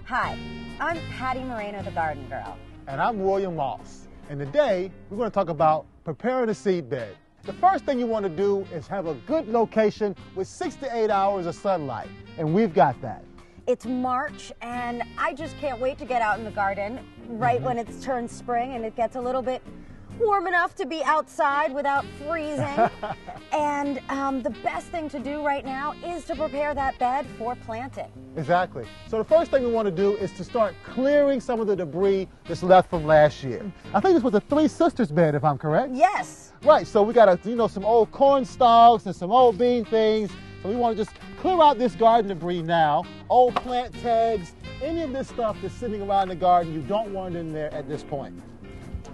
Hi, I'm Patty Moreno, the Garden Girl. And I'm William Moss. And today, we're going to talk about preparing a seed bed. The first thing you want to do is have a good location with 6 to 8 hours of sunlight. And we've got that. It's March, and I just can't wait to get out in the garden right when it's turned spring and it gets a little bit warm enough to be outside without freezing. And the best thing to do right now is to prepare that bed for planting. Exactly. So the first thing we want to do is to start clearing some of the debris that's left from last year. I think this was a Three Sisters bed, if I'm correct. Yes. Right, so we got some old corn stalks and some old bean things. So we want to just clear out this garden debris now. Old plant tags, any of this stuff that's sitting around the garden, you don't want it in there at this point.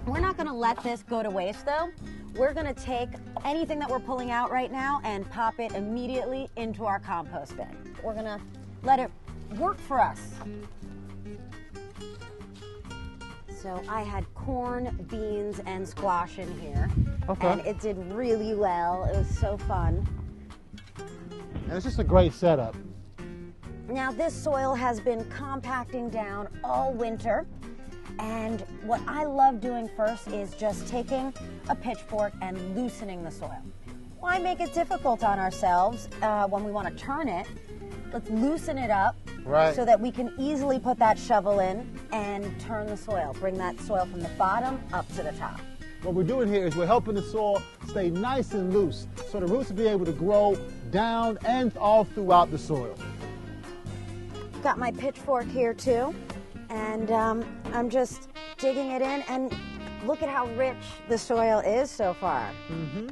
We're not going to let this go to waste, though. We're going to take anything that we're pulling out right now and pop it immediately into our compost bin. We're going to let it work for us. So I had corn, beans, and squash in here. Okay. And it did really well. It was so fun. And it's just a great setup. Now, this soil has been compacting down all winter. And what I love doing first is just taking a pitchfork and loosening the soil. Why make it difficult on ourselves when we want to turn it? Let's loosen it up so that we can easily put that shovel in and turn the soil. Bring that soil from the bottom up to the top. What we're doing here is we're helping the soil stay nice and loose so the roots will be able to grow down and all throughout the soil. Got my pitchfork here too. And I'm just digging it in, and look at how rich the soil is so far. Mm-hmm.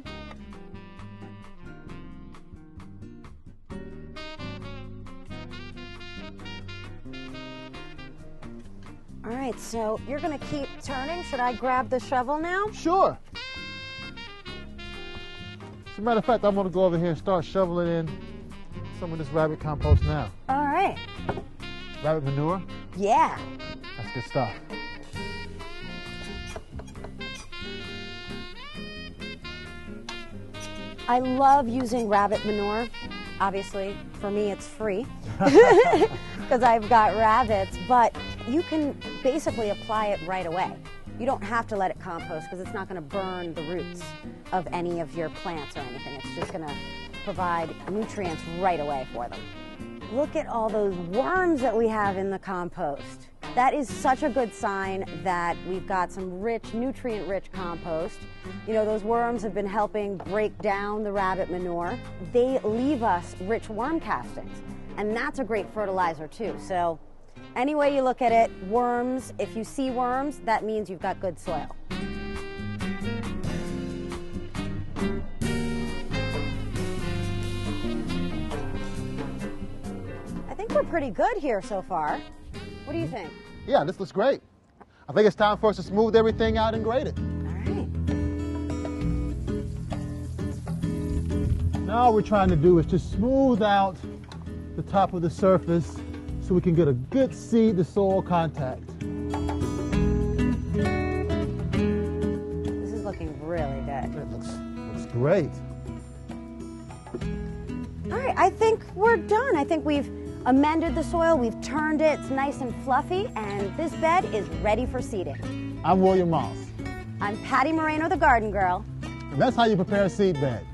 All right, so you're going to keep turning. Should I grab the shovel now? Sure. As a matter of fact, I'm going to go over here and start shoveling in some of this rabbit compost now. All right. Rabbit manure? Yeah. That's good stuff. I love using rabbit manure. Obviously, for me, it's free because I've got rabbits, but you can basically apply it right away. You don't have to let it compost because it's not going to burn the roots of any of your plants or anything. It's just going to provide nutrients right away for them. Look at all those worms that we have in the compost. That is such a good sign that we've got some rich, nutrient-rich compost. You know, those worms have been helping break down the rabbit manure. They leave us rich worm castings, and that's a great fertilizer too. So any way you look at it, worms, if you see worms, that means you've got good soil. I think we're pretty good here so far. What do you think? Yeah, this looks great. I think it's time for us to smooth everything out and grade it. All right. Now all we're trying to do is just smooth out the top of the surface so we can get a good seed to soil contact. This is looking really good. It looks great. All right, I think we're done. I think we've amended the soil, we've turned it, it's nice and fluffy, and this bed is ready for seeding. I'm William Moss. I'm Patty Moreno, the Garden Girl. And that's how you prepare a seed bed.